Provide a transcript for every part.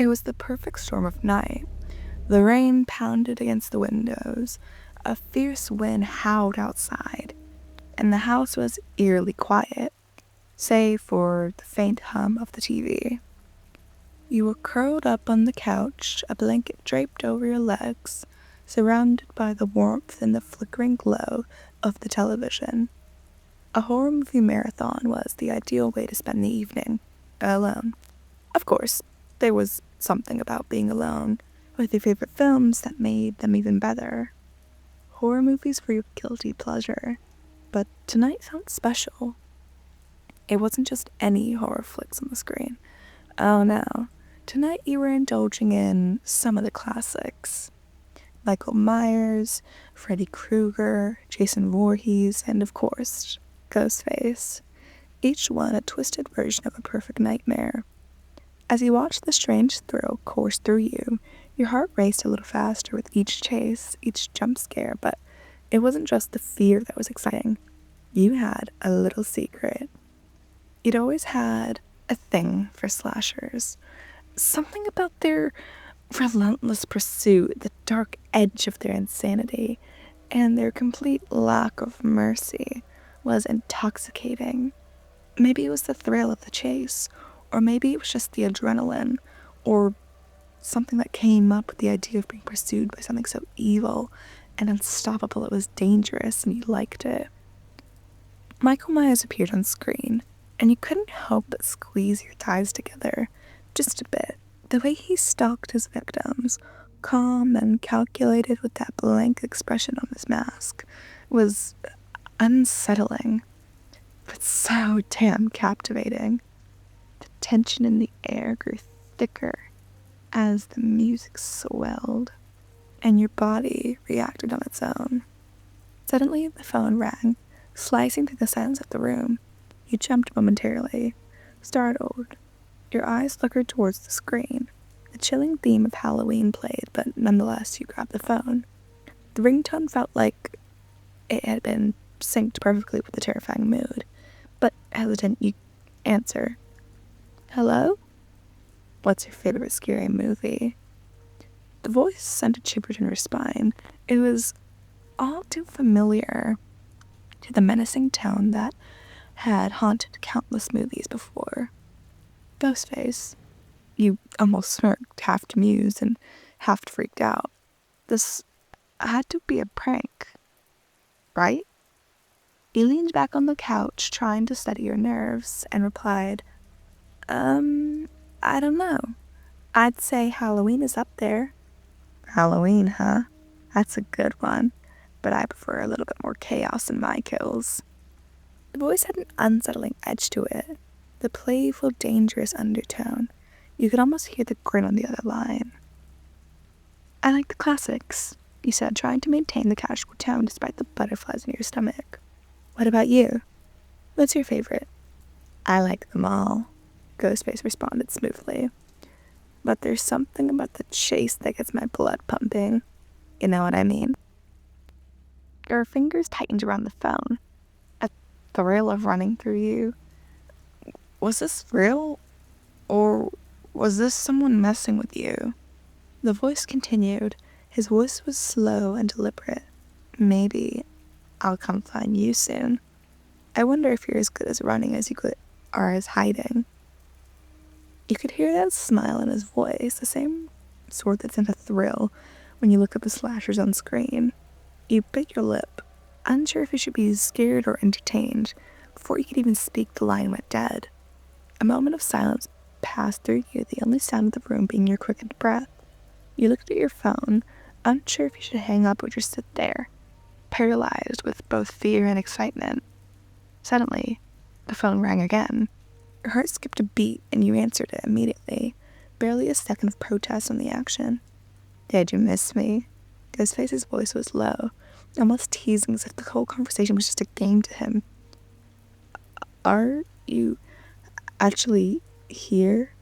It was the perfect storm of night. The rain pounded against the windows, a fierce wind howled outside, and the house was eerily quiet, save for the faint hum of the TV. You were curled up on the couch, a blanket draped over your legs, surrounded by the warmth and the flickering glow of the television. A horror movie marathon was the ideal way to spend the evening, alone. Of course, there was something about being alone with your favorite films that made them even better. Horror movies were your guilty pleasure, but tonight felt special. It wasn't just any horror flicks on the screen. Oh no, tonight you were indulging in some of the classics. Michael Myers, Freddy Krueger, Jason Voorhees, and of course, GhostFace. Each one a twisted version of a perfect nightmare. As you watched the strange thrill course through you, your heart raced a little faster with each chase, each jump scare, but it wasn't just the fear that was exciting. You had a little secret. You'd always had a thing for slashers. Something about their relentless pursuit, the dark edge of their insanity, and their complete lack of mercy was intoxicating. Maybe it was the thrill of the chase, or maybe it was just the adrenaline, or something that came up with the idea of being pursued by something so evil and unstoppable it was dangerous and you liked it. Michael Myers appeared on screen, and you couldn't help but squeeze your thighs together, just a bit. The way he stalked his victims, calm and calculated with that blank expression on his mask, was unsettling, but so damn captivating. The tension in the air grew thicker as the music swelled, and your body reacted on its own. Suddenly, the phone rang, slicing through the silence of the room. You jumped momentarily, startled. Your eyes flickered towards the screen. The chilling theme of Halloween played, but nonetheless, you grabbed the phone. The ringtone felt like it had been synced perfectly with the terrifying mood, but hesitant, you answer. Hello? What's your favorite scary movie? The voice sent a shiver in your spine. It was all too familiar to the menacing tone that had haunted countless movies before. GhostFace. You almost smirked, half amused and half freaked out. This had to be a prank, right? You leaned back on the couch, trying to steady your nerves, and replied, I don't know. I'd say Halloween is up there. Halloween, huh? That's a good one, but I prefer a little bit more chaos in my kills. The voice had an unsettling edge to it, the playful, dangerous undertone. You could almost hear the grin on the other line. I like the classics, you said, trying to maintain the casual tone despite the butterflies in your stomach. What about you? What's your favorite? I like them all, Ghostface responded smoothly. But there's something about the chase that gets my blood pumping. You know what I mean? Your fingers tightened around the phone. A thrill of running through you. Was this real? Or was this someone messing with you? The voice continued. His voice was slow and deliberate. Maybe I'll come find you soon. I wonder if you're as good as running as you are as hiding. You could hear that smile in his voice, the same sort that sent a thrill when you look at the slashers on screen. You bit your lip, unsure if you should be scared or entertained. Before you could even speak, the line went dead. A moment of silence passed through you, the only sound in the room being your quickened breath. You looked at your phone, unsure if you should hang up or just sit there, paralyzed with both fear and excitement. Suddenly, the phone rang again. Your heart skipped a beat, and you answered it immediately, barely a second of protest on the action. Did you miss me? Ghostface's voice was low, almost teasing, as if the whole conversation was just a game to him. Are you actually here?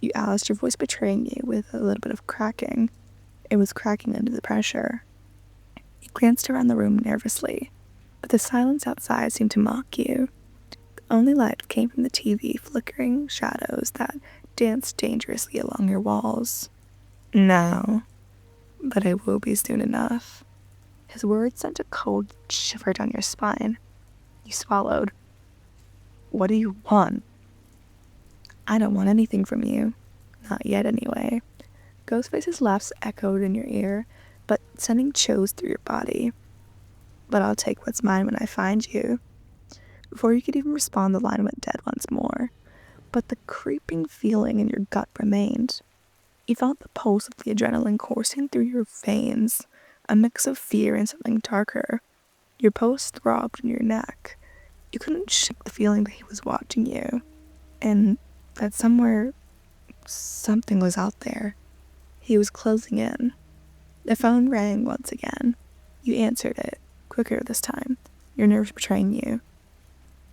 You asked, your voice betraying you with a little bit of cracking. It was cracking under the pressure. You glanced around the room nervously, but the silence outside seemed to mock you. The only light came from the TV, flickering shadows that dance dangerously along your walls. No, but I will be soon enough. His words sent a cold shiver down your spine. You swallowed. What do you want? I don't want anything from you. Not yet, anyway. Ghostface's laughs echoed in your ear, but sending chills through your body. But I'll take what's mine when I find you. Before you could even respond, the line went dead once more. But the creeping feeling in your gut remained. You felt the pulse of the adrenaline coursing through your veins, a mix of fear and something darker. Your pulse throbbed in your neck. You couldn't shake the feeling that he was watching you, and that somewhere, something was out there. He was closing in. The phone rang once again. You answered it, quicker this time, your nerves betraying you.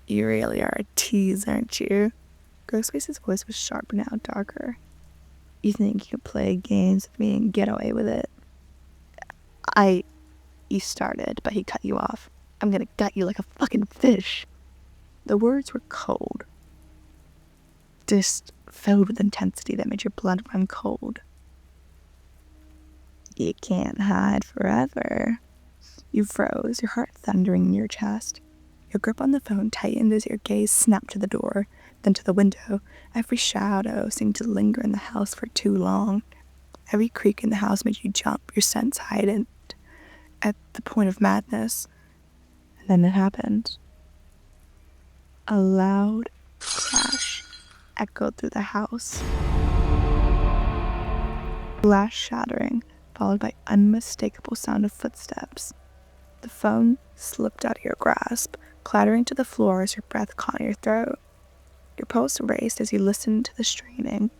You really are a tease, aren't you? Ghostface's voice was sharp, now darker. You think you can play games with me and get away with it? You started, but he cut you off. I'm gonna gut you like a fucking fish. The words were cold, just filled with intensity that made your blood run cold. You can't hide forever. You froze, your heart thundering in your chest. Your grip on the phone tightened as your gaze snapped to the door, then to the window. Every shadow seemed to linger in the house for too long. Every creak in the house made you jump, your sense heightened at the point of madness. And then it happened. A loud crash echoed through the house. Glass shattering, followed by unmistakable sound of footsteps. The phone slipped out of your grasp, clattering to the floor as your breath caught in your throat. Your pulse raced as you listened to the straining,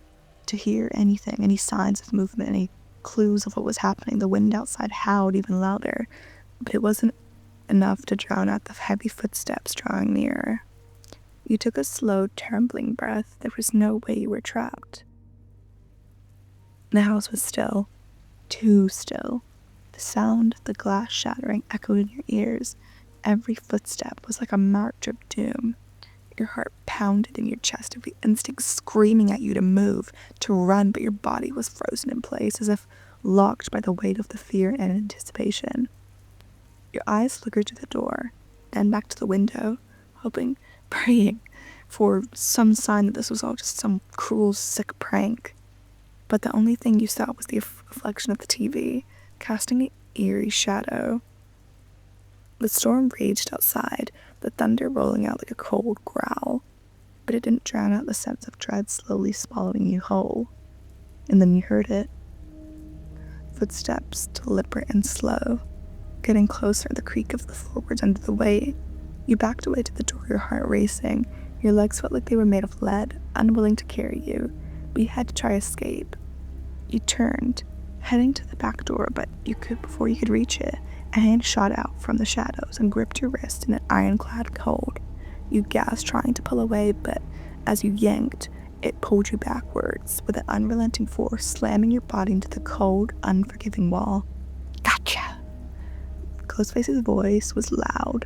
to hear anything, any signs of movement, any clues of what was happening. The wind outside howled even louder, but it wasn't enough to drown out the heavy footsteps drawing nearer. You took a slow, trembling breath. There was no way you were trapped. The house was still, too still. The sound of the glass shattering echoed in your ears. Every footstep was like a march of doom. Your heart pounded in your chest, every instinct screaming at you to move, to run, but your body was frozen in place, as if locked by the weight of the fear and anticipation. Your eyes flickered to the door, then back to the window, hoping, praying for some sign that this was all just some cruel, sick prank. But the only thing you saw was the reflection of the TV, casting an eerie shadow. The storm raged outside, the thunder rolling out like a cold growl, but it didn't drown out the sense of dread slowly swallowing you whole. And then you heard it. Footsteps, deliberate and slow, getting closer, the creak of the floorboards under the weight. You backed away to the door, your heart racing. Your legs felt like they were made of lead, unwilling to carry you, but you had to try escape. You turned, heading to the back door, but before you could reach it, a hand shot out from the shadows and gripped your wrist in an ironclad hold. You gasped, trying to pull away, but as you yanked, it pulled you backwards with an unrelenting force, slamming your body into the cold, unforgiving wall. Gotcha! Ghostface's voice was loud,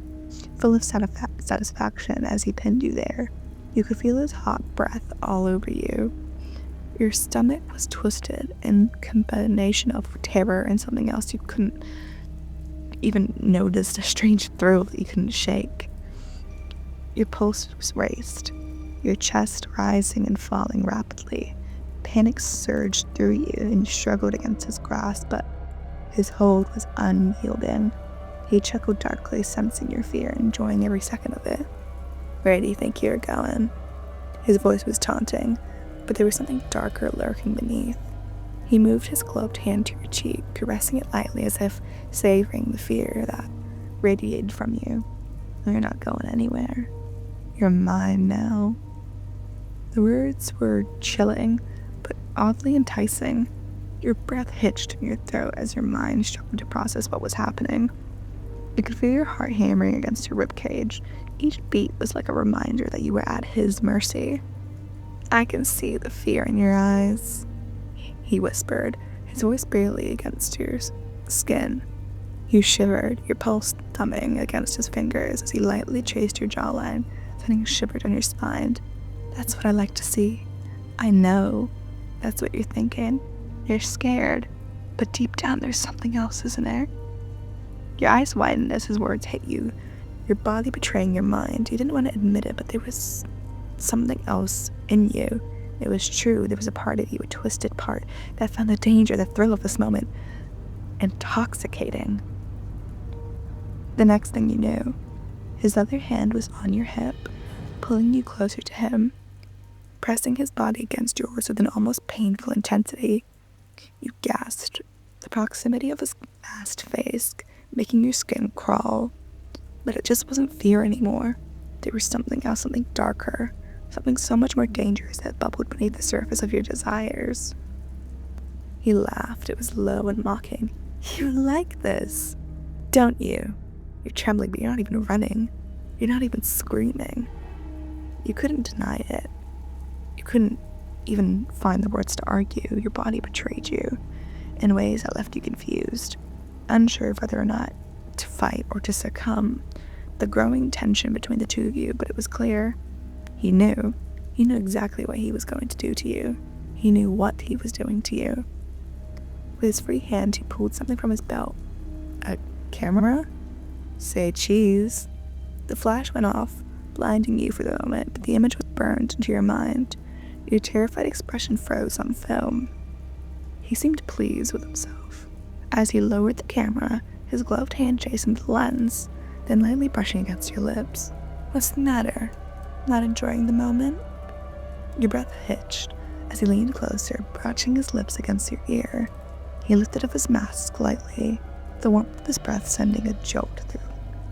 full of satisfaction as he pinned you there. You could feel his hot breath all over you. Your stomach was twisted in combination of terror and something else you couldn't even notice, a strange thrill that you couldn't shake. Your pulse was raced, your chest rising and falling rapidly. Panic surged through you and you struggled against his grasp, but his hold was unyielding. He chuckled darkly, sensing your fear, enjoying every second of it. Where do you think you're going? His voice was taunting, but there was something darker lurking beneath. He moved his gloved hand to your cheek, caressing it lightly as if savoring the fear that radiated from you. You're not going anywhere. You're mine now. The words were chilling, but oddly enticing. Your breath hitched in your throat as your mind struggled to process what was happening. You could feel your heart hammering against your ribcage. Each beat was like a reminder that you were at his mercy. I can see the fear in your eyes, he whispered, his voice barely against your skin. You shivered, your pulse thumping against his fingers as he lightly traced your jawline, sending a shiver down your spine. That's what I like to see. I know that's what you're thinking. You're scared, but deep down there's something else, isn't there? Your eyes widened as his words hit you, your body betraying your mind. You didn't want to admit it, but there was something else in you. It was true. There was a part of you, a twisted part, that found the danger, the thrill of this moment intoxicating. The next thing you knew, his other hand was on your hip, pulling you closer to him, pressing his body against yours with an almost painful intensity. You gasped, the proximity of his vast face making your skin crawl. But it just wasn't fear anymore. There was something else, something darker, something so much more dangerous that bubbled beneath the surface of your desires. He laughed. It was low and mocking. You like this, don't you? You're trembling, but you're not even running. You're not even screaming. You couldn't deny it. You couldn't even find the words to argue. Your body betrayed you in ways that left you confused, unsure of whether or not to fight or to succumb. The growing tension between the two of you, but it was clear. He knew. He knew exactly what he was going to do to you. He knew what he was doing to you. With his free hand, he pulled something from his belt. A camera? Say cheese. The flash went off, blinding you for the moment, but the image was burned into your mind. Your terrified expression froze on film. He seemed pleased with himself. As he lowered the camera, his gloved hand chastened the lens, then lightly brushing against your lips. What's the matter? Not enjoying the moment? Your breath hitched as he leaned closer, brushing his lips against your ear. He lifted up his mask lightly, the warmth of his breath sending a jolt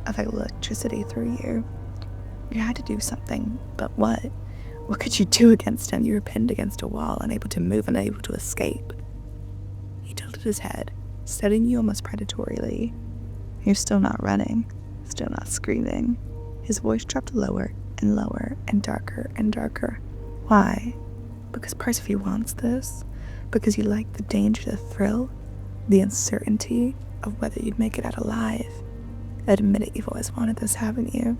of electricity through you. You had to do something, but what? What could you do against him? You were pinned against a wall, unable to move, unable to escape. He tilted his head, studying you almost predatorily. You're still not running, still not screaming. His voice dropped lower and lower and darker and darker. Why? Because parts of you wants this? Because you like the danger, the thrill, the uncertainty of whether you'd make it out alive. Admit it, you've always wanted this, haven't you?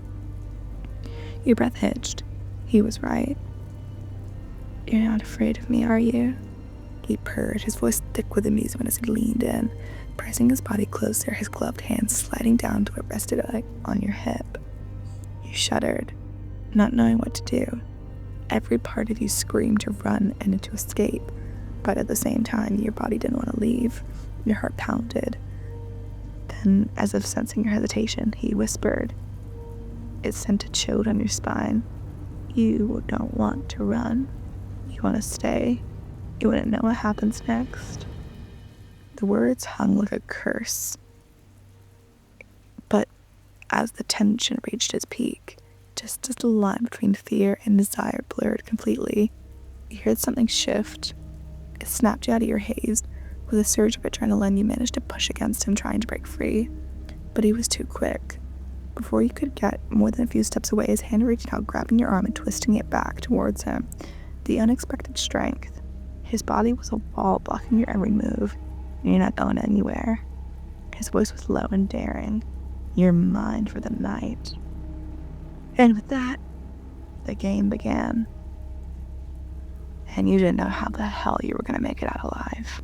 Your breath hitched. He was right. You're not afraid of me, are you? He purred, his voice thick with amusement as he leaned in, pressing his body closer, his gloved hand sliding down to what rested on your hip. You shuddered, not knowing what to do. Every part of you screamed to run and to escape, but at the same time, your body didn't want to leave. Your heart pounded. Then, as if sensing your hesitation, he whispered. It sent a chill down your spine. You don't want to run. You want to stay. You want to know what happens next. The words hung like a curse. But as the tension reached its peak, just as the line between fear and desire blurred completely, you heard something shift. It snapped you out of your haze. With a surge of adrenaline, you managed to push against him, trying to break free. But he was too quick. Before you could get more than a few steps away, his hand reached out, grabbing your arm and twisting it back towards him. The unexpected strength. His body was a wall blocking your every move, and you're not going anywhere. His voice was low and daring. You're mine for the night. And with that, the game began. And you didn't know how the hell you were going to make it out alive.